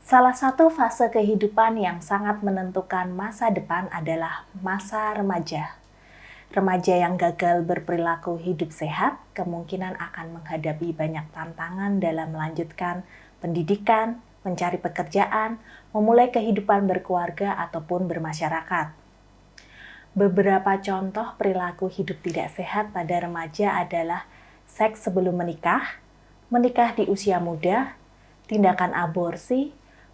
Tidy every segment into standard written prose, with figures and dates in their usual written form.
Salah satu fase kehidupan yang sangat menentukan masa depan adalah masa remaja. Remaja yang gagal berperilaku hidup sehat kemungkinan akan menghadapi banyak tantangan dalam melanjutkan pendidikan, mencari pekerjaan, memulai kehidupan berkeluarga ataupun bermasyarakat. Beberapa contoh perilaku hidup tidak sehat pada remaja adalah seks sebelum menikah, menikah di usia muda, tindakan aborsi,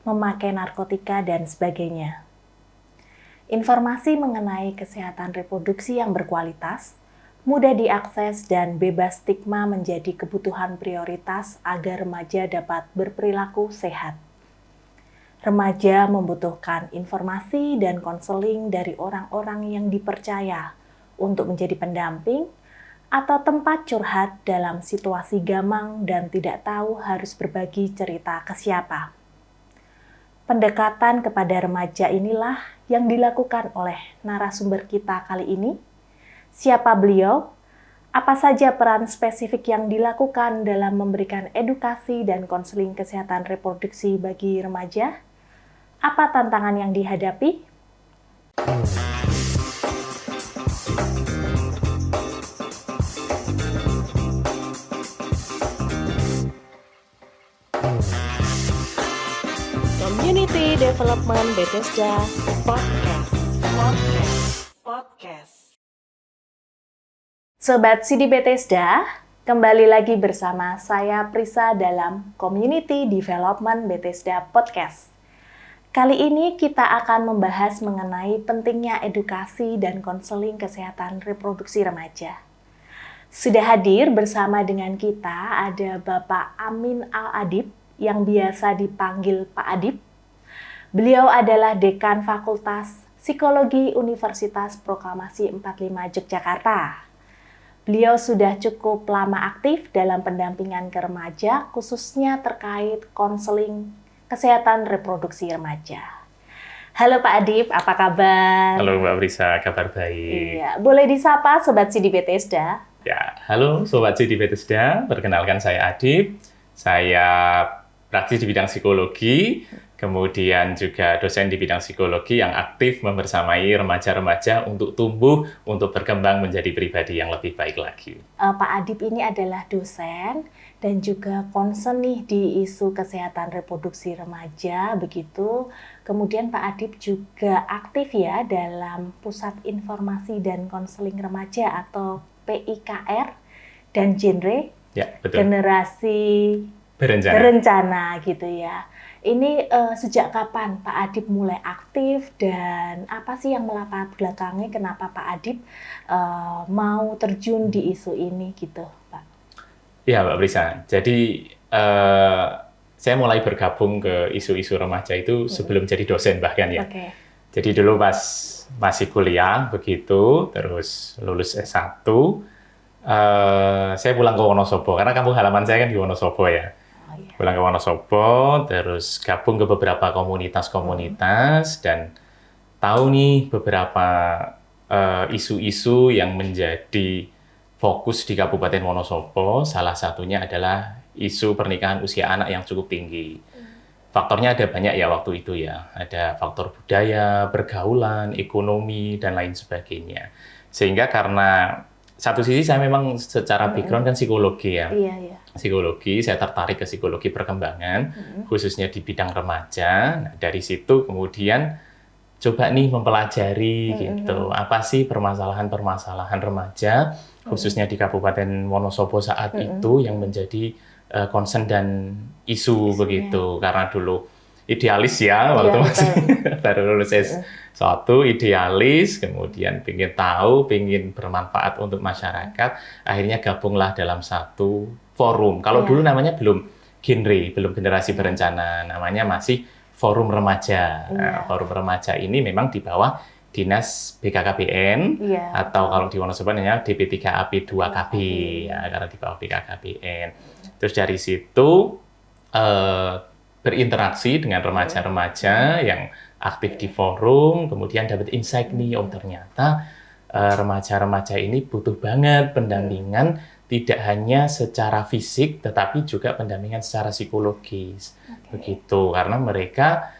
memakai narkotika, dan sebagainya. Informasi mengenai kesehatan reproduksi yang berkualitas, mudah diakses, dan bebas stigma menjadi kebutuhan prioritas agar remaja dapat berperilaku sehat. Remaja membutuhkan informasi dan konseling dari orang-orang yang dipercaya untuk menjadi pendamping atau tempat curhat dalam situasi gamang dan tidak tahu harus berbagi cerita ke siapa. Pendekatan kepada remaja inilah yang dilakukan oleh narasumber kita kali ini. Siapa beliau? Apa saja peran spesifik yang dilakukan dalam memberikan edukasi dan konseling kesehatan reproduksi bagi remaja? Apa tantangan yang dihadapi? Community Development Bethesda Podcast. Sobat CD Bethesda, kembali lagi bersama saya Prisa dalam Community Development Bethesda Podcast. Kali ini kita akan membahas mengenai pentingnya edukasi dan konseling kesehatan reproduksi remaja. Sudah hadir bersama dengan kita ada Bapak Amin Al-Adib yang biasa dipanggil Pak Adib. Beliau adalah Dekan Fakultas Psikologi Universitas Proklamasi 45 Yogyakarta. Beliau sudah cukup lama aktif dalam pendampingan ke remaja, khususnya terkait konseling kesehatan reproduksi remaja. Halo Pak Adib, apa kabar? Halo Mbak Prisa, kabar baik. Iya, boleh disapa Sobat CD Bethesda? Ya, halo Sobat CD Bethesda, perkenalkan saya Adib. Saya praktis di bidang psikologi, kemudian juga dosen di bidang psikologi yang aktif membersamai remaja-remaja untuk tumbuh, untuk berkembang menjadi pribadi yang lebih baik lagi. Pak Adib ini adalah dosen dan juga concern nih di isu kesehatan reproduksi remaja, begitu. Kemudian Pak Adib juga aktif ya dalam Pusat Informasi dan Konseling Remaja atau PIKR dan genre Ya, betul. Generasi berencana gitu ya. Ini sejak kapan Pak Adib mulai aktif dan apa sih yang melatar belakangi kenapa Pak Adib mau terjun di isu ini gitu, Pak? Iya, Mbak Prisa. Jadi saya mulai bergabung ke isu-isu remaja itu sebelum jadi dosen bahkan ya. Okay. Jadi dulu pas masih kuliah begitu, terus lulus S1, saya pulang ke Wonosobo karena kampung halaman saya kan di Wonosobo ya. Pulang ke Wonosobo, terus gabung ke beberapa komunitas dan tahu nih beberapa isu-isu yang menjadi fokus di Kabupaten Wonosobo. Salah satunya adalah isu pernikahan usia anak yang cukup tinggi. Faktornya ada banyak ya waktu itu ya. Ada faktor budaya, pergaulan, ekonomi, dan lain sebagainya. Sehingga karena satu sisi saya memang secara background kan psikologi ya. Iya. Psikologi, saya tertarik ke psikologi perkembangan, khususnya di bidang remaja. Nah, dari situ kemudian coba nih mempelajari gitu, apa sih permasalahan-permasalahan remaja, khususnya di Kabupaten Wonosobo saat itu yang menjadi concern dan isu begitu. Karena dulu idealis ya, waktu masih baru lulus S1, idealis, kemudian pengen tahu, pengen bermanfaat untuk masyarakat, akhirnya gabunglah dalam satu forum. Kalau dulu namanya belum genre, belum generasi berencana, namanya masih Forum Remaja. Nah, Forum Remaja ini memang di bawah Dinas BKKBN, atau kalau di Wonosobo namanya DP3AP2KB, ya, karena di bawah BKKBN. Terus dari situ berinteraksi dengan remaja-remaja yang aktif di forum, kemudian dapat insight nih, oh ternyata remaja-remaja ini butuh banget pendampingan tidak hanya secara fisik, tetapi juga pendampingan secara psikologis. Begitu, karena mereka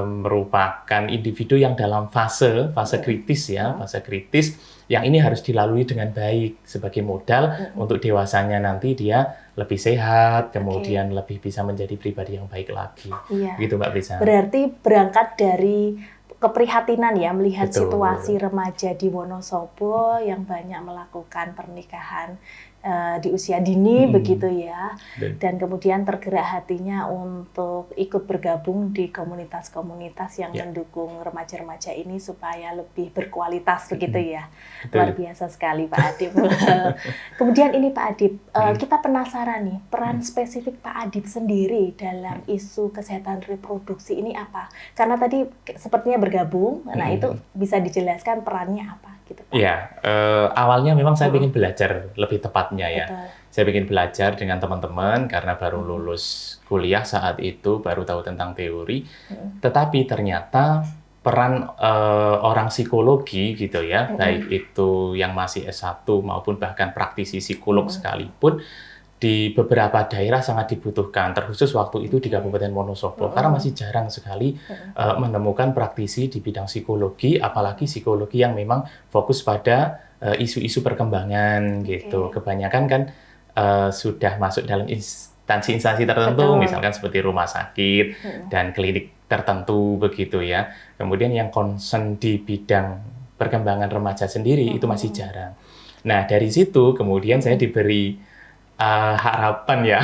merupakan individu yang dalam fase kritis ya, fase kritis yang ini harus dilalui dengan baik sebagai modal untuk dewasanya nanti dia lebih sehat, kemudian lebih bisa menjadi pribadi yang baik lagi. Gitu Mbak Prisa. Berarti berangkat dari keprihatinan ya melihat situasi remaja di Wonosobo yang banyak melakukan pernikahan di usia dini begitu ya, dan kemudian tergerak hatinya untuk ikut bergabung di komunitas-komunitas yang mendukung remaja-remaja ini supaya lebih berkualitas begitu ya. Luar biasa sekali Pak Adip. Kemudian ini Pak Adip, kita penasaran nih peran spesifik Pak Adip sendiri dalam isu kesehatan reproduksi ini apa? Karena tadi sepertinya bergabung, nah itu bisa dijelaskan perannya apa? Gitu, Pak. Ya, awalnya memang saya ingin belajar lebih tepatnya ya. Betul. Saya ingin belajar dengan teman-teman karena baru lulus kuliah saat itu, baru tahu tentang teori. Tetapi ternyata peran orang psikologi gitu ya, baik itu yang masih S1 maupun bahkan praktisi psikolog sekalipun, di beberapa daerah sangat dibutuhkan, terkhusus waktu itu di Kabupaten Wonosobo, karena masih jarang sekali menemukan praktisi di bidang psikologi, apalagi psikologi yang memang fokus pada isu-isu perkembangan gitu. Kebanyakan kan sudah masuk dalam instansi-instansi tertentu, misalkan seperti rumah sakit dan klinik tertentu begitu ya. Kemudian yang concern di bidang perkembangan remaja sendiri itu masih jarang. Nah dari situ kemudian saya diberi harapan ya,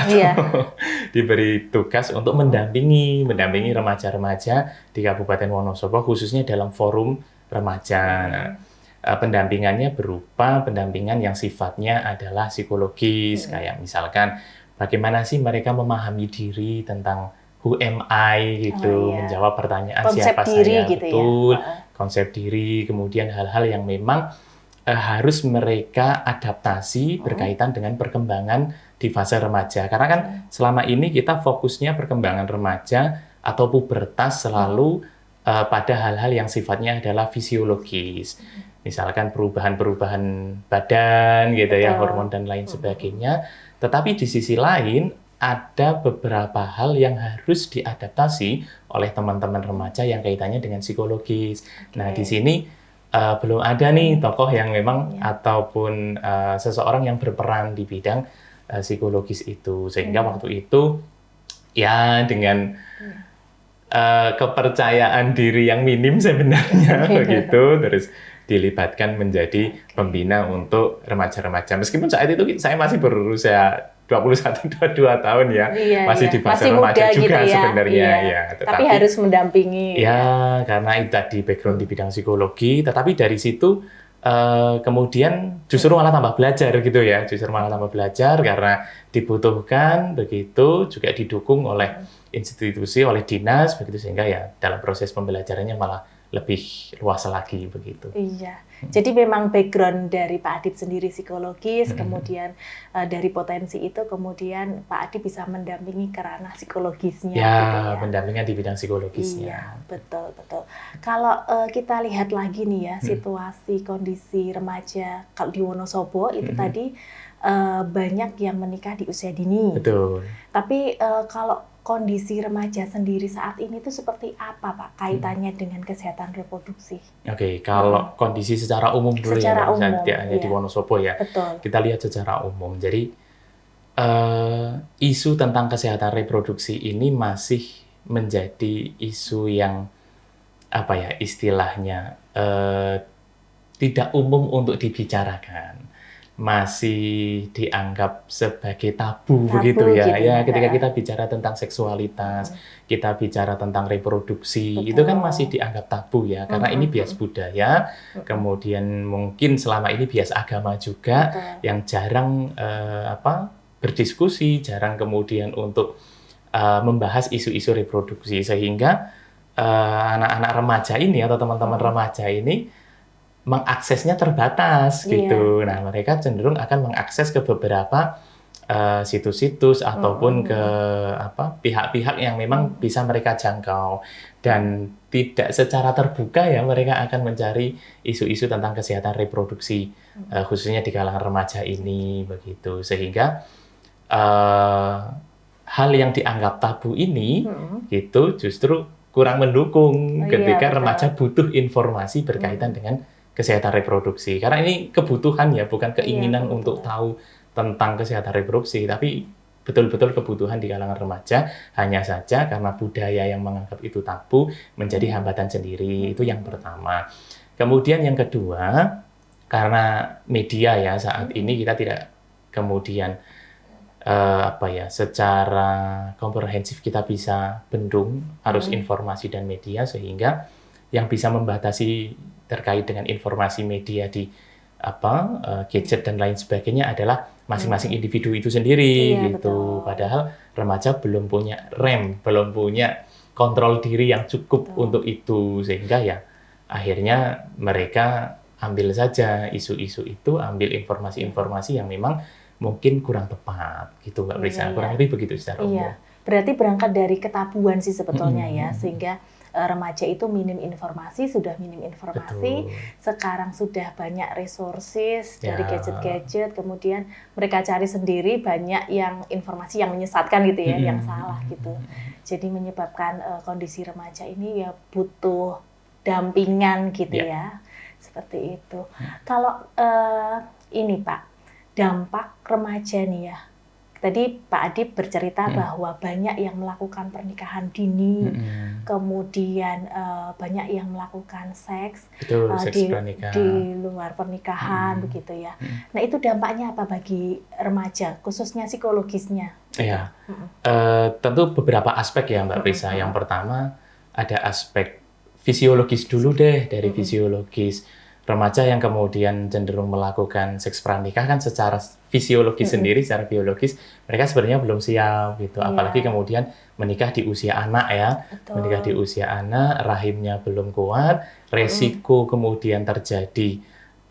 diberi tugas untuk mendampingi remaja-remaja di Kabupaten Wonosobo khususnya dalam forum remaja. Nah, pendampingannya berupa pendampingan yang sifatnya adalah psikologis, kayak misalkan bagaimana sih mereka memahami diri tentang who am I gitu, menjawab pertanyaan konsep siapa diri saya, gitu betul, ya. Konsep diri, kemudian hal-hal yang memang harus mereka adaptasi berkaitan dengan perkembangan di fase remaja. Karena kan selama ini kita fokusnya perkembangan remaja atau pubertas selalu pada hal-hal yang sifatnya adalah fisiologis. Misalkan perubahan-perubahan badan gitu ya, hormon dan lain sebagainya. Tetapi di sisi lain ada beberapa hal yang harus diadaptasi oleh teman-teman remaja yang kaitannya dengan psikologis. Nah, di sini belum ada nih tokoh yang memang ataupun seseorang yang berperan di bidang psikologis itu, sehingga waktu itu ya dengan kepercayaan diri yang minim sebenarnya begitu, terus dilibatkan menjadi pembina untuk remaja-remaja. Meskipun saat itu saya masih berusia 21-22 tahun ya, masih di fase remaja juga gitu ya, sebenarnya ya. Tapi harus mendampingi. Ya, karena itu tadi background di bidang psikologi, tetapi dari situ kemudian justru malah tambah belajar gitu ya, karena dibutuhkan begitu, juga didukung oleh institusi, oleh dinas begitu, sehingga ya dalam proses pembelajarannya malah lebih luas lagi begitu. Iya, jadi memang background dari Pak Adip sendiri psikologis, kemudian dari potensi itu kemudian Pak Adip bisa mendampingi ke ranah psikologisnya. Ya, gitu ya, pendampingan di bidang psikologisnya. Iya, betul. Kalau kita lihat lagi nih ya, situasi kondisi remaja kalau di Wonosobo itu tadi banyak yang menikah di usia dini. Betul. Tapi kalau kondisi remaja sendiri saat ini itu seperti apa Pak kaitannya dengan kesehatan reproduksi? Oke, kalau kondisi secara umum dulu secara ya, tidak hanya di Wonosobo ya. Betul. Kita lihat secara umum. Jadi isu tentang kesehatan reproduksi ini masih menjadi isu yang apa ya istilahnya tidak umum untuk dibicarakan. Masih dianggap sebagai tabu begitu ya. Gitu, ya, ketika kita bicara tentang seksualitas, kita bicara tentang reproduksi, itu kan masih dianggap tabu ya, karena ini bias budaya, kemudian mungkin selama ini bias agama juga, yang jarang berdiskusi, jarang kemudian untuk membahas isu-isu reproduksi, sehingga anak-anak remaja ini atau teman-teman remaja ini mengaksesnya terbatas gitu. Nah, mereka cenderung akan mengakses ke beberapa situs-situs ataupun ke pihak-pihak yang memang bisa mereka jangkau, dan tidak secara terbuka ya mereka akan mencari isu-isu tentang kesehatan reproduksi khususnya di kalangan remaja ini begitu, sehingga hal yang dianggap tabu ini gitu justru kurang mendukung ketika remaja butuh informasi berkaitan dengan kesehatan reproduksi, karena ini kebutuhan ya, bukan keinginan untuk tahu tentang kesehatan reproduksi, tapi betul-betul kebutuhan di kalangan remaja. Hanya saja karena budaya yang menganggap itu tabu menjadi hambatan sendiri. Itu yang pertama. Kemudian yang kedua, karena media ya saat ini kita tidak kemudian secara komprehensif kita bisa bendung arus informasi dan media, sehingga yang bisa membatasi terkait dengan informasi media di gadget dan lain sebagainya adalah masing-masing individu itu sendiri gitu. Betul. Padahal remaja belum punya rem, belum punya kontrol diri yang cukup untuk itu, sehingga ya akhirnya mereka ambil saja isu-isu itu, ambil informasi-informasi yang memang mungkin kurang tepat gitu, Mbak Prisa. Kurang lebih begitu secara umum. Berarti berangkat dari ketabuhan sih sebetulnya ya, sehingga remaja itu minim informasi, sudah minim informasi. Betul. Sekarang sudah banyak resources dari gadget-gadget, kemudian mereka cari sendiri banyak yang informasi yang menyesatkan gitu ya, yang salah gitu. Jadi menyebabkan kondisi remaja ini ya butuh dampingan gitu ya, seperti itu. Kalau ini Pak, dampak remaja nih ya. Tadi Pak Adip bercerita bahwa banyak yang melakukan pernikahan dini, kemudian banyak yang melakukan seks, di luar pernikahan begitu ya. Nah itu dampaknya apa bagi remaja, khususnya psikologisnya? Iya, tentu beberapa aspek ya Mbak Prisa. Yang pertama ada aspek fisiologis dulu deh, dari fisiologis. Remaja yang kemudian cenderung melakukan seks pranikah kan secara fisiologis sendiri, secara biologis mereka sebenarnya belum siap gitu. Apalagi kemudian menikah di usia anak ya. Betul. Menikah di usia anak, rahimnya belum kuat, resiko kemudian terjadi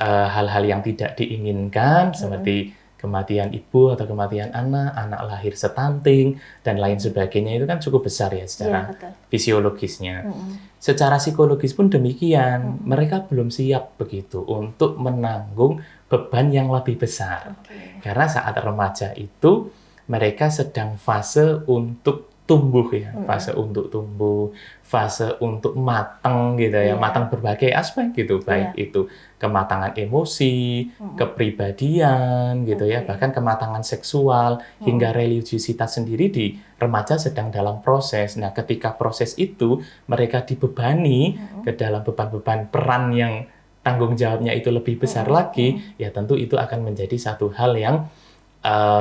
hal-hal yang tidak diinginkan seperti kematian ibu atau kematian anak, anak lahir stunting dan lain sebagainya, itu kan cukup besar ya secara fisiologisnya. Secara psikologis pun demikian, mereka belum siap begitu untuk menanggung beban yang lebih besar. Karena saat remaja itu mereka sedang fase untuk tumbuh ya, fase untuk tumbuh, fase untuk matang gitu ya, matang berbagai aspek gitu, baik itu kematangan emosi, kepribadian gitu ya, bahkan kematangan seksual hingga religiusitas sendiri di remaja sedang dalam proses. Nah, ketika proses itu mereka dibebani ke dalam beban-beban peran yang tanggung jawabnya itu lebih besar lagi, ya tentu itu akan menjadi satu hal yang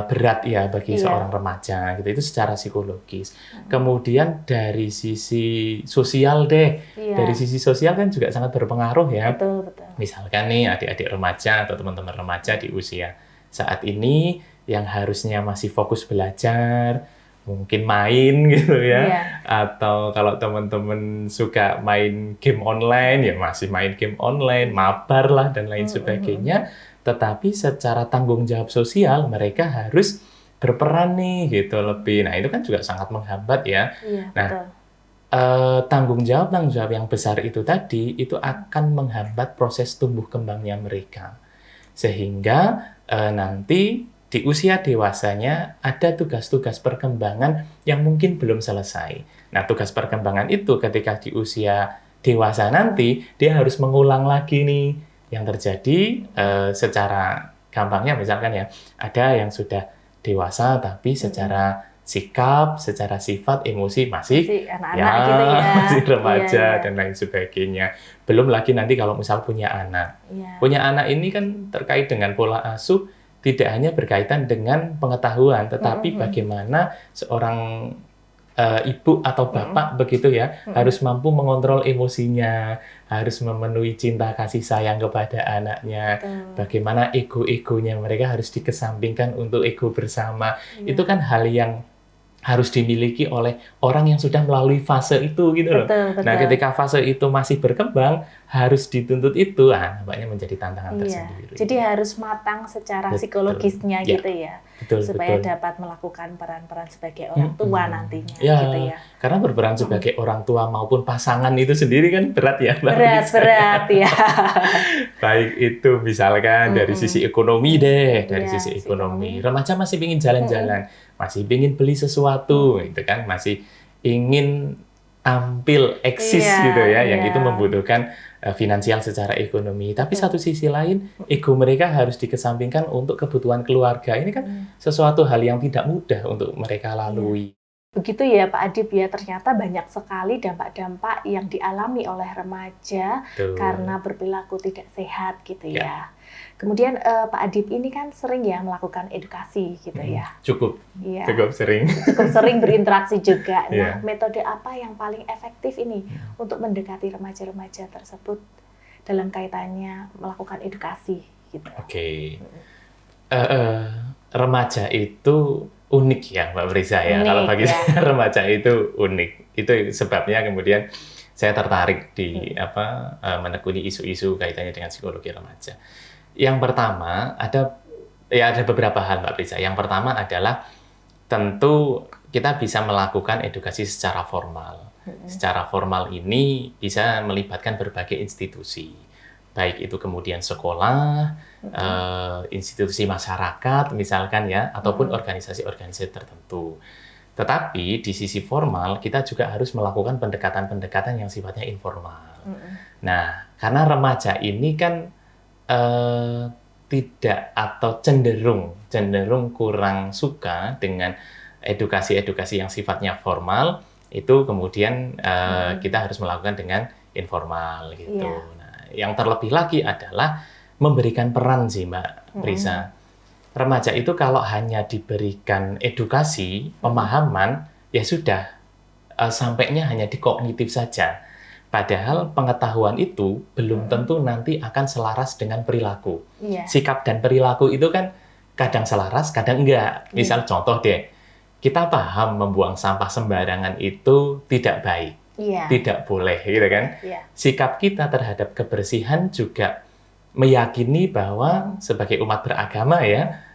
berat ya bagi seorang remaja gitu. Itu secara psikologis. Kemudian dari sisi sosial deh, dari sisi sosial kan juga sangat berpengaruh ya. Betul. Misalkan nih adik-adik remaja atau teman-teman remaja di usia saat ini yang harusnya masih fokus belajar, mungkin main gitu ya, atau kalau teman-teman suka main game online ya masih main game online, mabar lah dan lain sebagainya. Tetapi secara tanggung jawab sosial mereka harus berperan nih gitu lebih. Nah itu kan juga sangat menghambat ya. Nah tanggung jawab yang besar itu tadi itu akan menghambat proses tumbuh kembangnya mereka, sehingga nanti di usia dewasanya ada tugas-tugas perkembangan yang mungkin belum selesai. Nah tugas perkembangan itu ketika di usia dewasa nanti dia harus mengulang lagi nih. Yang terjadi secara gampangnya misalkan ya, ada yang sudah dewasa tapi secara sikap, secara sifat, emosi masih anak-anak gitu ya, masih remaja dan lain sebagainya. Belum lagi nanti kalau misal punya anak. Punya anak ini kan terkait dengan pola asuh tidak hanya berkaitan dengan pengetahuan, tetapi bagaimana seorang ibu atau bapak begitu ya, harus mampu mengontrol emosinya, harus memenuhi cinta kasih sayang kepada anaknya. Bagaimana ego-egonya mereka harus dikesampingkan untuk ego bersama. Itu kan hal yang harus dimiliki oleh orang yang sudah melalui fase itu gitu loh. Betul. Nah, ketika fase itu masih berkembang, harus dituntut itu, nampaknya menjadi tantangan tersendiri. Jadi harus matang secara psikologisnya gitu ya. supaya betul. dapat melakukan peran-peran sebagai orang tua nantinya Ya, gitu ya. karena berperan sebagai orang tua maupun pasangan itu sendiri kan berat ya, Mbak Risa. Berat ya. Baik itu misalkan dari sisi ekonomi deh, dari Iya, sisi sisi ekonomi. ekonomi. Remaja masih ingin jalan-jalan, masih ingin beli sesuatu, gitu kan, masih ingin tampil eksis Iya, gitu ya, yang iya. itu membutuhkan finansial secara ekonomi. Tapi satu sisi lain, ego mereka harus dikesampingkan untuk kebutuhan keluarga. Ini kan sesuatu hal yang tidak mudah untuk mereka lalui. Begitu ya Pak Adib ya, ternyata banyak sekali dampak-dampak yang dialami oleh remaja Tuh. karena berperilaku tidak sehat gitu Ya. ya. Kemudian Pak Adib ini kan sering ya melakukan edukasi gitu ya. Cukup Iya. cukup sering. Cukup sering berinteraksi juga. Nah, Iya. metode apa yang paling efektif ini untuk mendekati remaja-remaja tersebut dalam kaitannya melakukan edukasi gitu? Oke. Remaja itu unik ya, Mbak Brisa ya. Unik, Kalau bagi ya. saya remaja itu unik. Itu sebabnya kemudian saya tertarik di menekuni isu-isu kaitannya dengan psikologi remaja. Yang pertama ada beberapa hal, Mbak Brisa. Yang pertama adalah tentu kita bisa melakukan edukasi secara formal. Secara formal ini bisa melibatkan berbagai institusi. Baik itu kemudian sekolah, institusi masyarakat misalkan ya, ataupun organisasi-organisasi tertentu. Tetapi di sisi formal kita juga harus melakukan pendekatan-pendekatan yang sifatnya informal. Nah, karena remaja ini kan tidak atau cenderung kurang suka dengan edukasi-edukasi yang sifatnya formal, itu kemudian kita harus melakukan dengan informal gitu. Iya. Yang terlebih lagi adalah memberikan peran sih Mbak Prisa. Remaja itu kalau hanya diberikan edukasi, pemahaman, ya sudah, sampainya hanya di kognitif saja. Padahal pengetahuan itu belum tentu nanti akan selaras dengan perilaku. Iya. Sikap dan perilaku itu kan kadang selaras, kadang enggak. Misal contoh deh, kita paham membuang sampah sembarangan itu tidak baik. Iya. Tidak boleh, gitu kan? Iya. Sikap kita terhadap kebersihan juga meyakini bahwa sebagai umat beragama ya,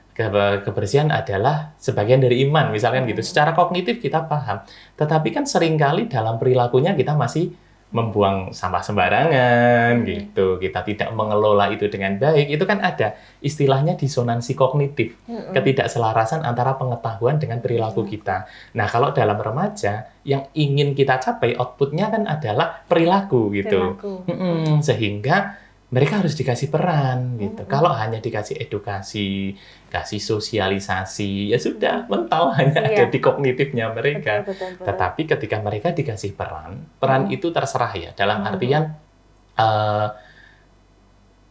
kebersihan adalah sebagian dari iman, misalkan gitu. Secara kognitif kita paham, tetapi kan seringkali dalam perilakunya kita masih membuang sampah sembarangan, gitu. Kita tidak mengelola itu dengan baik. Itu kan ada istilahnya disonansi kognitif, ketidakselarasan antara pengetahuan dengan perilaku kita. Nah, kalau dalam remaja, yang ingin kita capai outputnya kan adalah perilaku, gitu. Sehingga mereka harus dikasih peran, gitu. Kalau hanya dikasih edukasi, kasih sosialisasi, ya sudah, mental hanya ada di kognitifnya mereka. Betul. Tetapi ketika mereka dikasih peran itu terserah ya, dalam artian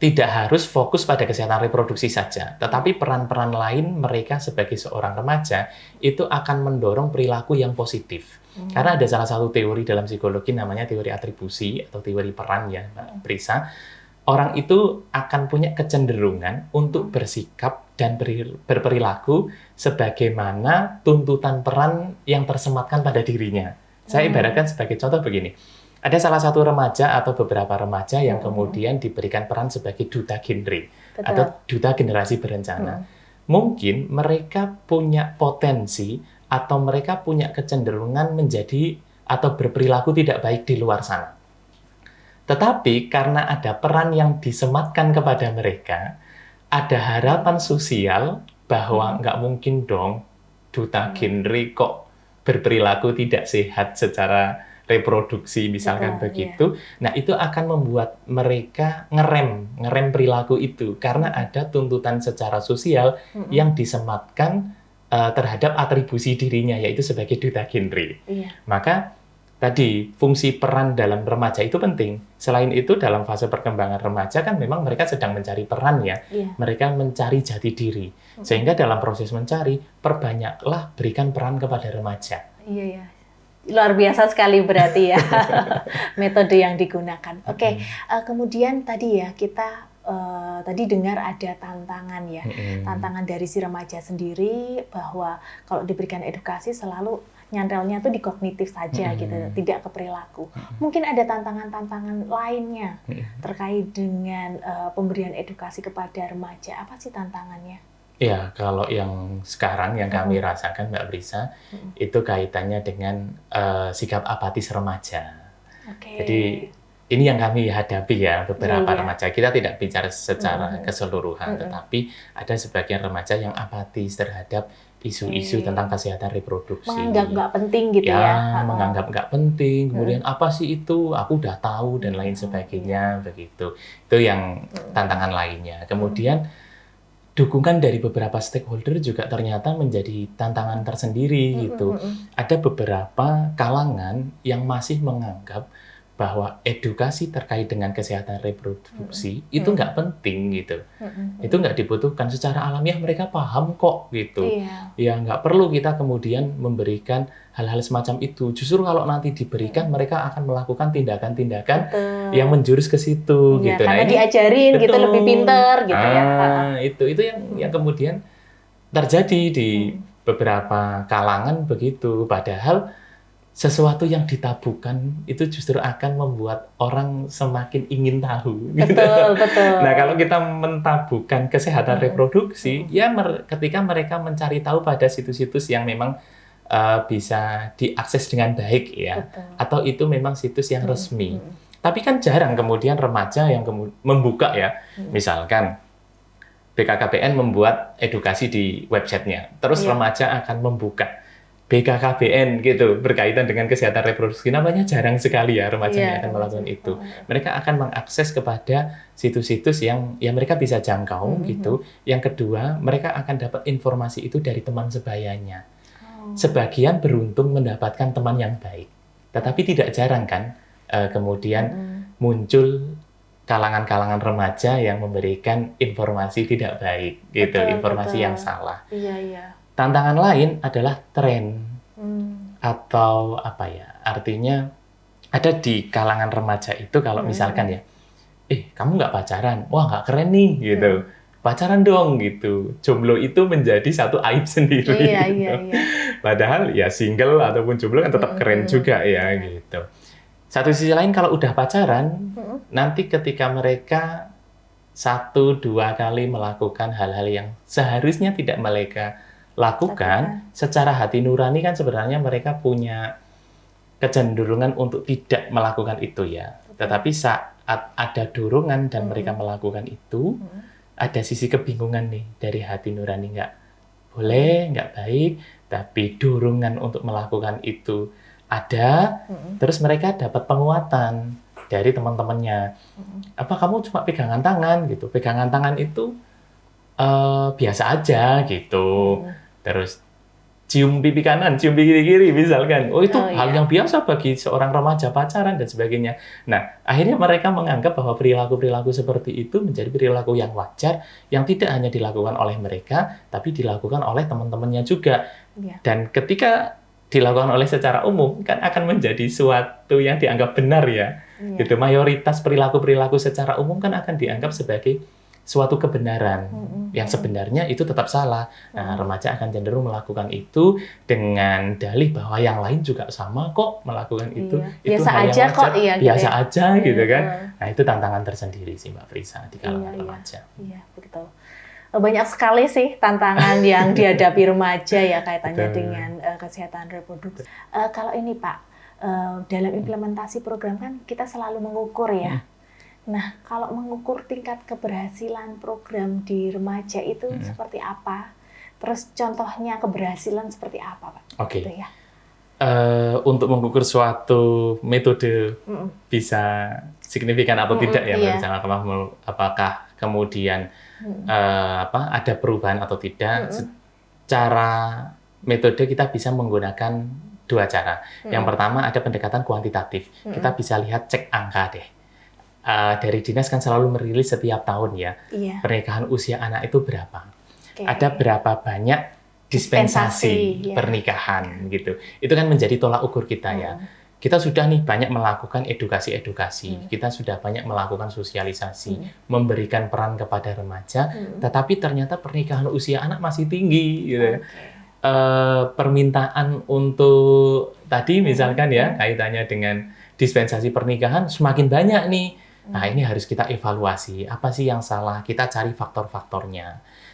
tidak harus fokus pada kesehatan reproduksi saja, tetapi peran-peran lain mereka sebagai seorang remaja itu akan mendorong perilaku yang positif. Karena ada salah satu teori dalam psikologi namanya teori atribusi atau teori peran ya, Mbak Prisa. Orang itu akan punya kecenderungan untuk bersikap dan berperilaku sebagaimana tuntutan peran yang tersematkan pada dirinya. Saya ibaratkan sebagai contoh begini. Ada salah satu remaja atau beberapa remaja yang kemudian diberikan peran sebagai duta genre atau duta generasi berencana. Mungkin mereka punya potensi atau mereka punya kecenderungan menjadi atau berperilaku tidak baik di luar sana. Tetapi karena ada peran yang disematkan kepada mereka, ada harapan sosial bahwa nggak mungkin dong duta genre kok berperilaku tidak sehat secara reproduksi, misalkan begitu. Nah, itu akan membuat mereka ngerem perilaku itu karena ada tuntutan secara sosial yang disematkan terhadap atribusi dirinya, yaitu sebagai duta genre. Maka tadi, fungsi peran dalam remaja itu penting. Selain itu, dalam fase perkembangan remaja kan memang mereka sedang mencari peran ya. Mereka mencari jati diri. Sehingga dalam proses mencari, perbanyaklah berikan peran kepada remaja. Iya. Luar biasa sekali berarti ya metode yang digunakan. Oke, kemudian tadi ya kita tadi dengar ada tantangan ya. Tantangan dari si remaja sendiri bahwa kalau diberikan edukasi selalu nyantelnya tuh di kognitif saja gitu, tidak ke perilaku. Mungkin ada tantangan-tantangan lainnya terkait dengan pemberian edukasi kepada remaja. Apa sih tantangannya? Ya, kalau yang sekarang yang kami rasakan Mbak Prisa, itu kaitannya dengan sikap apatis remaja. Oke. Jadi ini yang kami hadapi ya, beberapa Iya, iya. remaja. Kita tidak bicara secara keseluruhan, tetapi ada sebagian remaja yang apatis terhadap isu-isu Oke. tentang kesehatan reproduksi. Menganggap nggak penting gitu ya. Ya, menganggap nggak penting, kemudian apa sih itu, aku udah tahu, dan lain sebagainya, begitu. Itu yang tantangan lainnya. Kemudian, dukungan dari beberapa stakeholder juga ternyata menjadi tantangan tersendiri, gitu. Ada beberapa kalangan yang masih menganggap bahwa edukasi terkait dengan kesehatan reproduksi itu nggak penting, gitu. Itu nggak dibutuhkan, secara alamiah mereka paham kok, gitu. Iya. Ya nggak perlu kita kemudian memberikan hal-hal semacam itu. Justru kalau nanti diberikan, mereka akan melakukan tindakan-tindakan Betul. yang menjurus ke situ, Iya, gitu. karena Nah, ini diajarin gitu lebih pinter gitu ya. itu yang kemudian terjadi di beberapa kalangan begitu. Padahal sesuatu yang ditabukan itu justru akan membuat orang semakin ingin tahu. Gitu. Betul, betul. Nah, kalau kita mentabukan kesehatan reproduksi, ya ketika mereka mencari tahu pada situs-situs yang memang bisa diakses dengan baik ya, Betul. atau itu memang situs yang resmi. Tapi kan jarang kemudian remaja yang membuka ya, misalkan BKKBN membuat edukasi di websitenya, terus remaja akan membuka BKKBN gitu berkaitan dengan kesehatan reproduksi, namanya jarang sekali ya remaja yang akan melakukan itu. Mereka akan mengakses kepada situs-situs yang mereka bisa jangkau gitu. Yang kedua, mereka akan dapat informasi itu dari teman sebayanya. Sebagian beruntung mendapatkan teman yang baik, tetapi tidak jarang kan kemudian muncul kalangan-kalangan remaja yang memberikan informasi tidak baik gitu, informasi yang salah. Iya, iya. Tantangan lain adalah tren atau apa ya, artinya ada di kalangan remaja itu kalau misalkan ya, kamu nggak pacaran, wah nggak keren nih gitu, pacaran dong gitu. Jomblo itu menjadi satu aib sendiri. Iya, gitu. iya, iya. Padahal ya single ataupun jomblo kan tetap keren juga ya gitu. Satu sisi lain kalau udah pacaran, nanti ketika mereka 1-2 kali melakukan hal-hal yang seharusnya tidak mereka lakukan, secara hati nurani kan sebenarnya mereka punya kecenderungan untuk tidak melakukan itu ya. Tetapi saat ada dorongan dan mereka melakukan itu, ada sisi kebingungan nih dari hati nurani, nggak boleh, nggak baik, tapi dorongan untuk melakukan itu ada, terus mereka dapat penguatan dari teman-temannya. Apa kamu cuma pegangan tangan gitu? Pegangan tangan itu biasa aja gitu. Terus cium pipi kanan, cium pipi kiri misalkan. Oh itu hal yang biasa bagi seorang remaja pacaran dan sebagainya. Nah, akhirnya mereka menganggap bahwa perilaku-perilaku seperti itu menjadi perilaku yang wajar, yang tidak hanya dilakukan oleh mereka, tapi dilakukan oleh teman-temannya juga. Dan ketika dilakukan oleh secara umum, kan akan menjadi suatu yang dianggap benar ya. Gitu. Mayoritas perilaku-perilaku secara umum kan akan dianggap sebagai suatu kebenaran yang sebenarnya itu tetap salah. Nah, remaja akan cenderung melakukan itu dengan dalih bahwa yang lain juga sama kok melakukan itu. Itu biasa hal aja yang wajar, kok, iya, biasa gitu. aja gitu kan. Nah, itu tantangan tersendiri sih Mbak Prisa di kalangan remaja. Iya, betul. Banyak sekali sih tantangan yang dihadapi remaja ya kaitannya dengan kesehatan reproduksi. Kalau ini Pak, dalam implementasi program kan kita selalu mengukur ya. Nah, kalau mengukur tingkat keberhasilan program di remaja itu seperti apa? Terus contohnya keberhasilan seperti apa, Pak? Oke. Gitu ya. Untuk mengukur suatu metode bisa signifikan atau tidak ya, misalnya apakah kemudian ada perubahan atau tidak, secara metode kita bisa menggunakan 2 cara. Yang pertama ada pendekatan kuantitatif. Kita bisa lihat cek angka deh. Dari dinas kan selalu merilis setiap tahun ya, pernikahan usia anak itu berapa, ada berapa banyak dispensasi pernikahan gitu. Itu kan menjadi tolak ukur kita ya. Kita sudah nih banyak melakukan edukasi-edukasi, kita sudah banyak melakukan sosialisasi, memberikan peran kepada remaja, tetapi ternyata pernikahan usia anak masih tinggi gitu. Permintaan untuk tadi misalkan ya kaitannya dengan dispensasi pernikahan semakin banyak nih. Nah, ini harus kita evaluasi. Apa sih yang salah? Kita cari faktor-faktornya.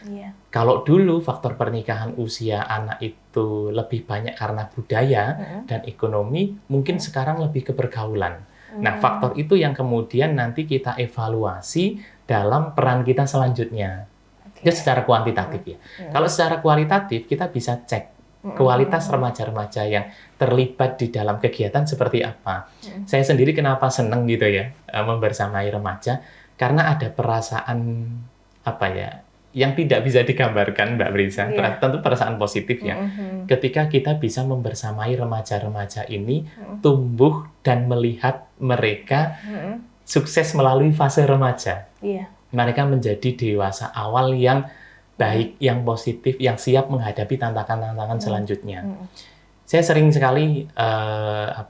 Iya. Kalau dulu faktor pernikahan usia anak itu lebih banyak karena budaya dan ekonomi, mungkin sekarang lebih ke pergaulan. Nah, faktor itu yang kemudian nanti kita evaluasi dalam peran kita selanjutnya. Itu secara kuantitatif ya. Kalau secara kualitatif, kita bisa cek kualitas remaja-remaja yang terlibat di dalam kegiatan seperti apa. Saya sendiri kenapa seneng gitu ya membersamai remaja, karena ada perasaan apa ya yang tidak bisa digambarkan, Mbak Brisa. Tentu perasaan positif ya. Ketika kita bisa membersamai remaja-remaja ini tumbuh dan melihat mereka sukses melalui fase remaja. Mereka menjadi dewasa awal yang baik, yang positif, yang siap menghadapi tantangan-tantangan selanjutnya. Saya sering sekali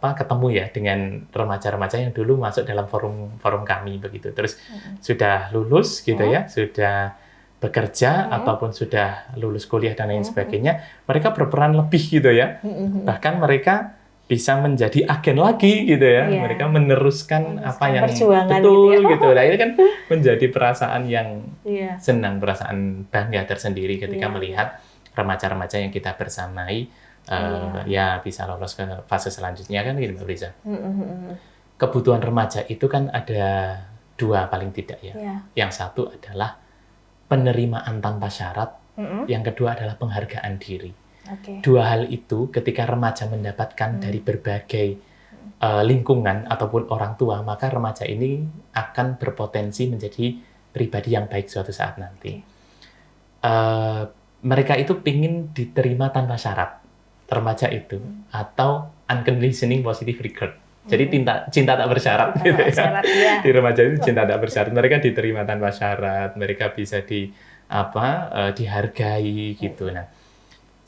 ketemu ya dengan remaja-remaja yang dulu masuk dalam forum kami begitu. Terus sudah lulus gitu ya, sudah bekerja ataupun sudah lulus kuliah dan lain sebagainya. Mereka berperan lebih gitu ya. Bahkan mereka bisa menjadi agen lagi gitu ya. Mereka meneruskan apa yang betul gitu. Nah, ini kan menjadi perasaan yang senang, perasaan bangga tersendiri ketika melihat remaja-remaja yang kita bersamai ya bisa lolos ke fase selanjutnya kan gitu Mbak Brisa. Kebutuhan remaja itu kan ada dua paling tidak ya. Yang satu adalah penerimaan tanpa syarat, yang kedua adalah penghargaan diri. Dua hal itu ketika remaja mendapatkan dari berbagai lingkungan ataupun orang tua, maka remaja ini akan berpotensi menjadi pribadi yang baik suatu saat nanti. Mereka itu ingin diterima tanpa syarat, remaja itu, atau unconditioning positive regard. Jadi cinta tak bersyarat gitu ya. Di remaja itu cinta tak bersyarat. Mereka diterima tanpa syarat, mereka bisa dihargai gitu. Nah,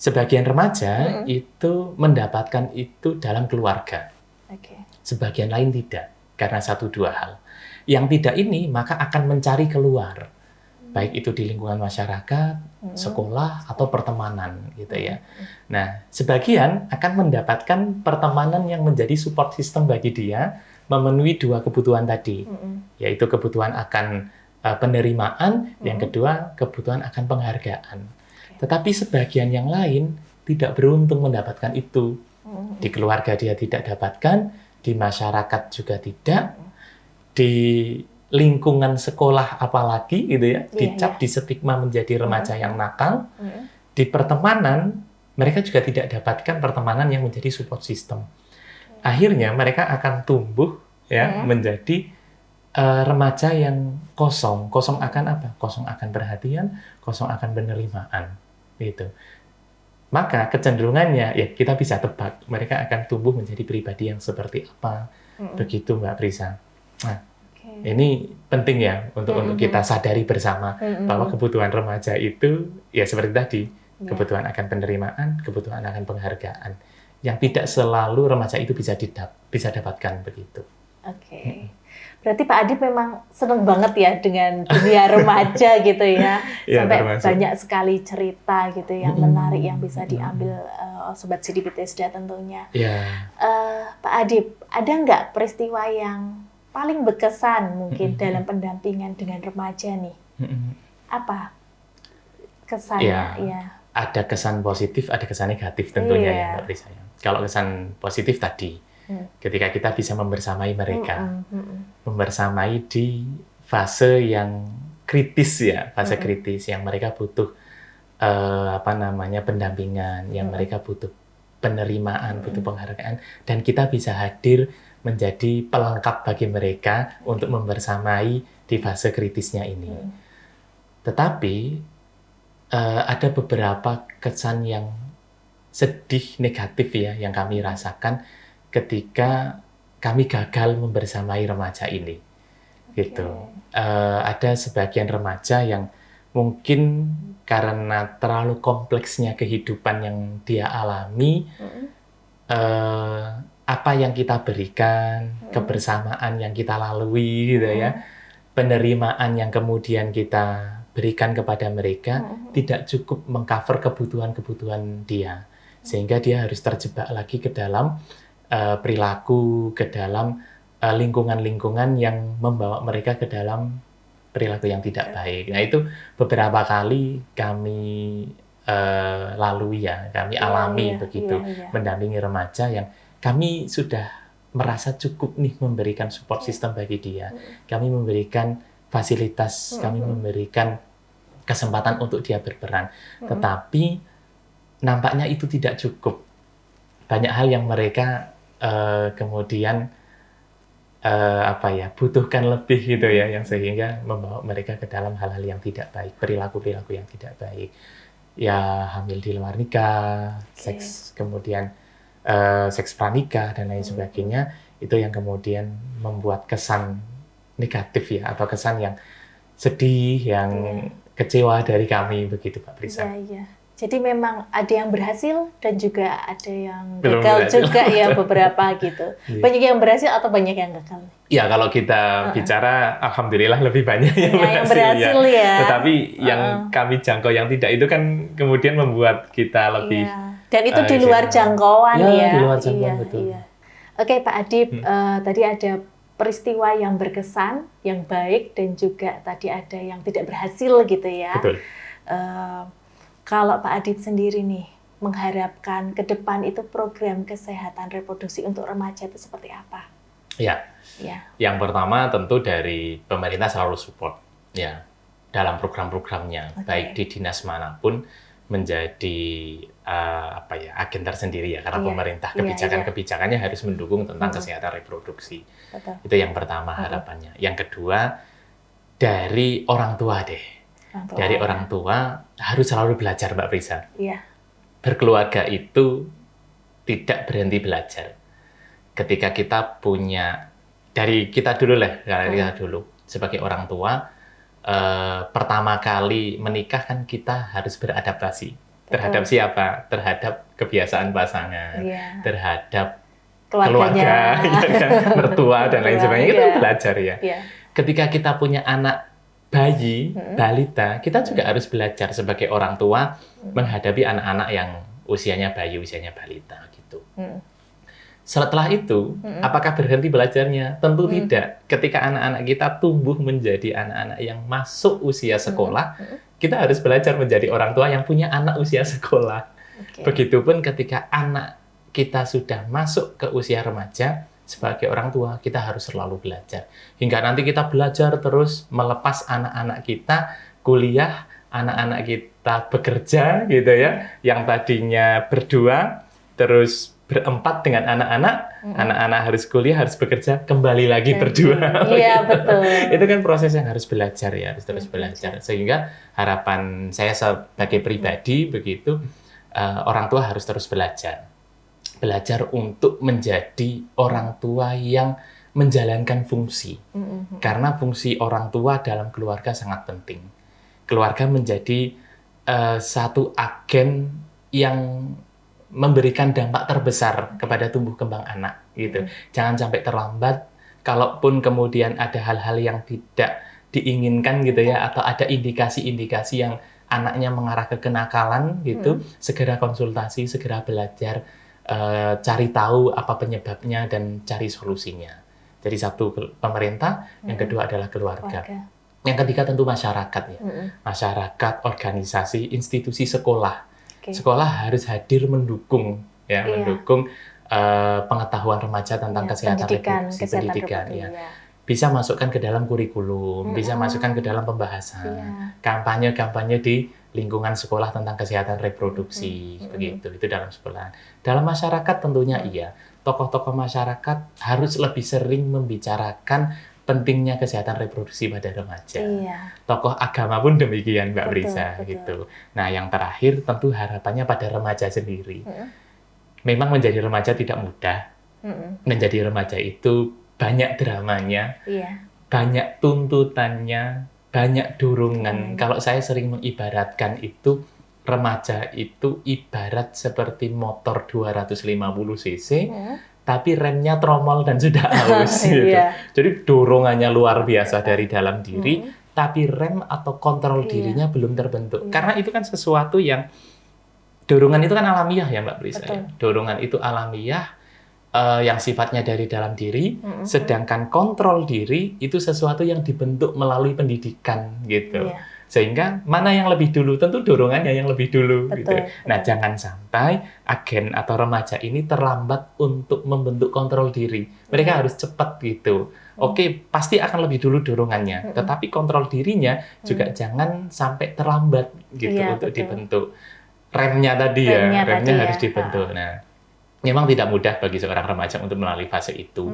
sebagian remaja itu mendapatkan itu dalam keluarga. Sebagian lain tidak, karena satu dua hal. Yang tidak ini maka akan mencari keluar, baik itu di lingkungan masyarakat, sekolah, atau pertemanan gitu ya. Nah, sebagian akan mendapatkan pertemanan yang menjadi support system bagi dia, memenuhi dua kebutuhan tadi, yaitu kebutuhan akan penerimaan, yang kedua kebutuhan akan penghargaan. Tetapi sebagian yang lain tidak beruntung mendapatkan itu. Di keluarga dia tidak dapatkan, di masyarakat juga tidak, di lingkungan sekolah apalagi gitu ya, dicap, distigma menjadi remaja yang nakal. Di pertemanan, mereka juga tidak dapatkan pertemanan yang menjadi support system. Akhirnya mereka akan tumbuh ya menjadi remaja yang kosong. Kosong akan apa? Kosong akan perhatian, kosong akan penerimaan. Gitu. Maka kecenderungannya ya kita bisa tebak mereka akan tumbuh menjadi pribadi yang seperti apa. Begitu Mbak Prisa. Nah, ini penting ya untuk kita sadari bersama bahwa kebutuhan remaja itu ya seperti tadi, kebutuhan akan penerimaan, kebutuhan akan penghargaan. Yang tidak selalu remaja itu bisa dapatkan begitu. Berarti Pak Adip memang seneng banget ya dengan dunia remaja gitu ya. Sampai banyak sekali cerita gitu yang menarik yang bisa diambil Sobat Sidik Bethesda tentunya. Pak Adip, ada nggak peristiwa yang paling berkesan mungkin dalam pendampingan dengan remaja nih? Apa kesannya? Ada kesan positif, ada kesan negatif tentunya ya Mbak Prisa. Kalau kesan positif tadi, ketika kita bisa membersamai mereka, membersamai di fase yang kritis ya, fase kritis yang mereka butuh pendampingan, yang mereka butuh penerimaan, butuh penghargaan, dan kita bisa hadir menjadi pelengkap bagi mereka untuk membersamai di fase kritisnya ini. Tetapi ada beberapa kesan yang sedih, negatif ya, yang kami rasakan ketika kami gagal membersamai remaja ini, gitu. Ada sebagian remaja yang mungkin karena terlalu kompleksnya kehidupan yang dia alami, apa yang kita berikan, kebersamaan yang kita lalui, gitu ya, penerimaan yang kemudian kita berikan kepada mereka tidak cukup mengcover kebutuhan-kebutuhan dia, sehingga dia harus terjebak lagi ke dalam perilaku, ke dalam lingkungan-lingkungan yang membawa mereka ke dalam perilaku yang tidak baik. Nah, itu beberapa kali kami lalui ya, kami alami begitu, mendampingi remaja yang kami sudah merasa cukup nih memberikan support system bagi dia. Kami memberikan fasilitas, kami memberikan kesempatan untuk dia berperan. Tetapi nampaknya itu tidak cukup. Banyak hal yang mereka kemudian butuhkan lebih gitu ya, yang sehingga membawa mereka ke dalam hal-hal yang tidak baik, perilaku-perilaku yang tidak baik. Ya, hamil di luar nikah, seks, kemudian seks pranikah dan lain sebagainya, itu yang kemudian membuat kesan negatif ya, atau kesan yang sedih, yang kecewa dari kami begitu, Pak Prisa. Iya. Jadi memang ada yang berhasil dan juga ada yang gagal juga ya, beberapa gitu. Banyak yang berhasil atau banyak yang gagal? Ya, kalau kita bicara, alhamdulillah lebih banyak yang berhasil ya. Tetapi yang kami jangkau yang tidak itu kan kemudian membuat kita lebih... Dan itu di luar jangkauan ya. Di luar jangkauan, betul. Iya. Oke, Pak Adip, tadi ada peristiwa yang berkesan, yang baik, dan juga tadi ada yang tidak berhasil gitu ya. Betul. Kalau Pak Adip sendiri nih, mengharapkan ke depan itu program kesehatan reproduksi untuk remaja itu seperti apa? Ya. Yang pertama tentu dari pemerintah selalu support ya dalam program-programnya, baik di dinas manapun menjadi agen tersendiri ya, karena pemerintah kebijakannya harus mendukung tentang kesehatan reproduksi. Betul. Itu yang pertama harapannya. Yang kedua dari orang tua deh. Dari orang tua harus selalu belajar, Mbak Prisa. Iya. Berkeluarga itu tidak berhenti belajar. Ketika kita punya, dari kita dulu lah, kita dulu sebagai orang tua, pertama kali menikah kan kita harus beradaptasi. Terhadap siapa? Terhadap kebiasaan pasangan, terhadap keluarga, mertua dan lain sebagainya. Kita belajar ya. Ketika kita punya anak bayi, balita, kita juga harus belajar sebagai orang tua menghadapi anak-anak yang usianya bayi, usianya balita gitu. Setelah itu, apakah berhenti belajarnya? Tentu tidak. Ketika anak-anak kita tumbuh menjadi anak-anak yang masuk usia sekolah, kita harus belajar menjadi orang tua yang punya anak usia sekolah. Begitupun ketika anak kita sudah masuk ke usia remaja, sebagai orang tua, kita harus selalu belajar. Hingga nanti kita belajar terus melepas anak-anak kita kuliah, anak-anak kita bekerja, gitu ya. Yang tadinya berdua, terus berempat dengan anak-anak, anak-anak harus kuliah, harus bekerja, kembali lagi berdua. Iya, betul. Itu kan proses yang harus belajar ya, harus terus belajar. Sehingga harapan saya sebagai pribadi, begitu, orang tua harus terus belajar. Belajar untuk menjadi orang tua yang menjalankan fungsi. Karena fungsi orang tua dalam keluarga sangat penting. Keluarga menjadi satu agen yang memberikan dampak terbesar kepada tumbuh kembang anak. Gitu. Jangan sampai terlambat, kalaupun kemudian ada hal-hal yang tidak diinginkan gitu ya, atau ada indikasi-indikasi yang anaknya mengarah ke kenakalan gitu, segera konsultasi, segera belajar, cari tahu apa penyebabnya dan cari solusinya. Jadi satu pemerintah, yang kedua adalah keluarga. Yang ketiga tentu masyarakat ya. Masyarakat, organisasi, institusi sekolah. Sekolah harus hadir mendukung ya, mendukung pengetahuan remaja tentang kesehatan reproduksi, pendidikan ya. Bisa masukkan ke dalam kurikulum, bisa masukkan ke dalam pembahasan, kampanye-kampanye di lingkungan sekolah tentang kesehatan reproduksi, begitu. Itu dalam sekolah. Dalam masyarakat tentunya iya. Tokoh-tokoh masyarakat harus lebih sering membicarakan pentingnya kesehatan reproduksi pada remaja. Tokoh agama pun demikian, Mbak Prisa, gitu. Nah, yang terakhir tentu harapannya pada remaja sendiri. Memang menjadi remaja tidak mudah. Menjadi remaja itu banyak dramanya, banyak tuntutannya, banyak dorongan. Kalau saya sering mengibaratkan itu, remaja itu ibarat seperti motor 250 cc, tapi remnya tromol dan sudah aus. Gitu. Jadi dorongannya luar biasa dari dalam diri, tapi rem atau kontrol dirinya belum terbentuk. Karena itu kan sesuatu yang, dorongan itu kan alamiah ya Mbak Prisa. Ya? Dorongan itu alamiah, yang sifatnya dari dalam diri, sedangkan kontrol diri itu sesuatu yang dibentuk melalui pendidikan gitu. Iya. Sehingga mana yang lebih dulu? Tentu dorongannya yang lebih dulu. Gitu. Betul, Nah, betul. jangan sampai agen atau remaja ini terlambat untuk membentuk kontrol diri. Mereka harus cepat gitu. Oke, pasti akan lebih dulu dorongannya, tetapi kontrol dirinya juga jangan sampai terlambat gitu Iya, untuk betul. dibentuk. Remnya tadi Remnya tadi harus ya. dibentuk. Nah, memang tidak mudah bagi seorang remaja untuk melalui fase itu.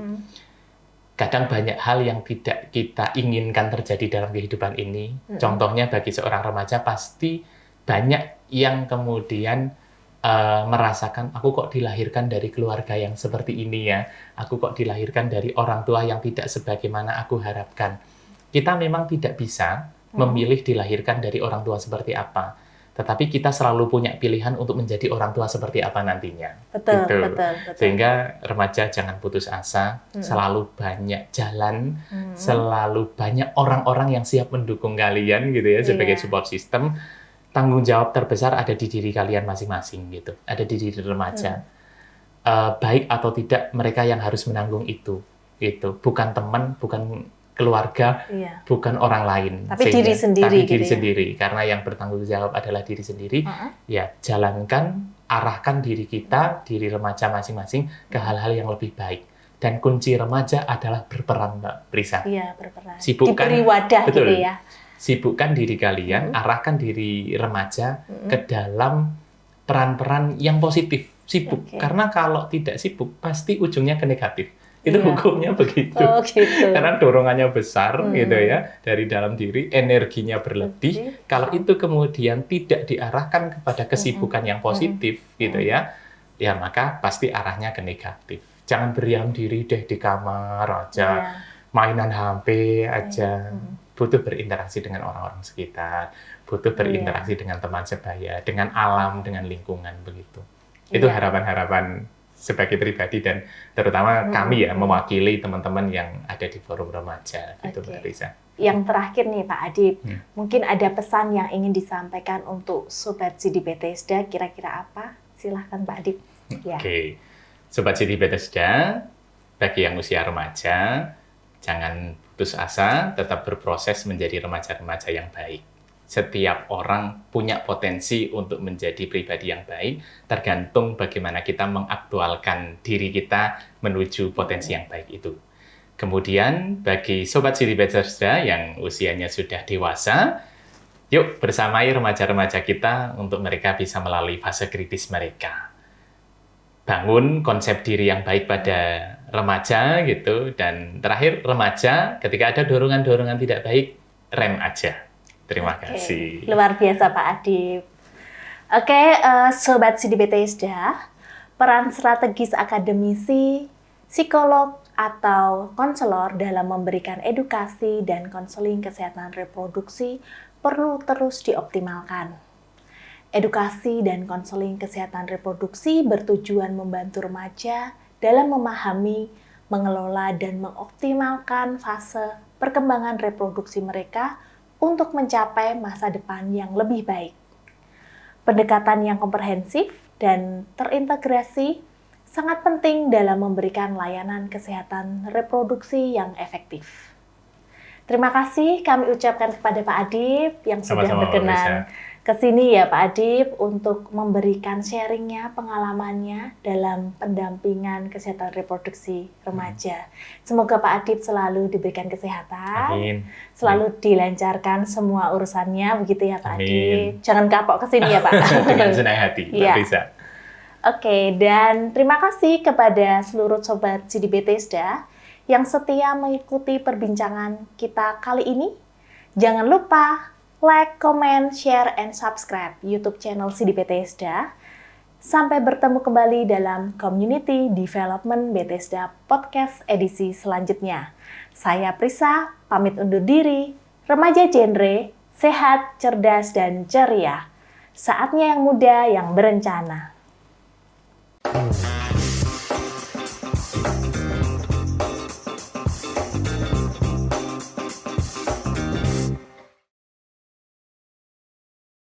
Kadang banyak hal yang tidak kita inginkan terjadi dalam kehidupan ini. Contohnya bagi seorang remaja pasti banyak yang kemudian merasakan, aku kok dilahirkan dari keluarga yang seperti ini ya. Aku kok dilahirkan dari orang tua yang tidak sebagaimana aku harapkan. Kita memang tidak bisa memilih dilahirkan dari orang tua seperti apa. Tetapi kita selalu punya pilihan untuk menjadi orang tua seperti apa nantinya. Betul, Gitu. betul. Sehingga remaja jangan putus asa, selalu banyak jalan, selalu banyak orang-orang yang siap mendukung kalian gitu ya sebagai Iya. support system. Tanggung jawab terbesar ada di diri kalian masing-masing gitu, ada di diri remaja. Baik atau tidak mereka yang harus menanggung itu, gitu. Bukan teman, bukan keluarga, Iya. bukan orang lain. Tapi diri sendiri Tapi gitu diri ya? sendiri, karena yang bertanggung jawab adalah diri sendiri. Ya, jalankan, arahkan diri kita, diri remaja masing-masing ke hal-hal yang lebih baik. Dan kunci remaja adalah berperan, Mbak Prisa. Iya, berperan. Sibukkan, Diberi wadah betul. gitu ya. Sibukkan diri kalian, arahkan diri remaja ke dalam peran-peran yang positif. Sibuk, karena kalau tidak sibuk, pasti ujungnya ke negatif. Itu hukumnya begitu. Oh, gitu. Karena dorongannya besar gitu ya dari dalam diri, energinya berlebih. Kalau itu kemudian tidak diarahkan kepada kesibukan yang positif gitu ya, ya maka pasti arahnya ke negatif. Jangan berdiam diri deh di kamar aja, mainan HP aja. Butuh berinteraksi dengan orang-orang sekitar, butuh berinteraksi dengan teman sebaya, dengan alam, dengan lingkungan begitu. Itu harapan-harapan sebagai pribadi dan terutama kami ya mewakili teman-teman yang ada di forum remaja gitu, Mbak Risa. Yang terakhir nih Pak Adip, mungkin ada pesan yang ingin disampaikan untuk Sobat Sidi Bethesda, kira-kira apa? Silahkan Pak Adip. Oke, Sobat Sidi Bethesda, bagi yang usia remaja, jangan putus asa, tetap berproses menjadi remaja-remaja yang baik. Setiap orang punya potensi untuk menjadi pribadi yang baik, tergantung bagaimana kita mengaktualkan diri kita menuju potensi yang baik itu. Kemudian, bagi Sobat Sidi Bethesda yang usianya sudah dewasa, yuk bersamai remaja-remaja kita untuk mereka bisa melalui fase kritis mereka. Bangun konsep diri yang baik pada remaja gitu, dan terakhir remaja ketika ada dorongan-dorongan tidak baik, rem aja. Terima kasih. Luar biasa Pak Adip. Oke, Sobat Sidi Bethesda, peran strategis akademisi, psikolog, atau konselor dalam memberikan edukasi dan konseling kesehatan reproduksi perlu terus dioptimalkan. Edukasi dan konseling kesehatan reproduksi bertujuan membantu remaja dalam memahami, mengelola, dan mengoptimalkan fase perkembangan reproduksi mereka untuk mencapai masa depan yang lebih baik. Pendekatan yang komprehensif dan terintegrasi sangat penting dalam memberikan layanan kesehatan reproduksi yang efektif. Terima kasih kami ucapkan kepada Pak Adip yang sudah berkenan ke sini ya Pak Adip untuk memberikan sharingnya, pengalamannya dalam pendampingan kesehatan reproduksi remaja. Semoga Pak Adip selalu diberikan kesehatan, selalu dilancarkan semua urusannya, begitu ya Pak Adip. Jangan kapok ke sini ya Pak. Dengan senang hati, Mbak Risa. Oke, dan terima kasih kepada seluruh Sobat Sidi Bethesda yang setia mengikuti perbincangan kita kali ini. Jangan lupa like, comment, share, and subscribe YouTube channel Sidi Bethesda. Sampai bertemu kembali dalam Community Development Bethesda Podcast edisi selanjutnya. Saya Prisa, pamit undur diri. Remaja genre, sehat, cerdas, dan ceria. Saatnya yang muda yang berencana.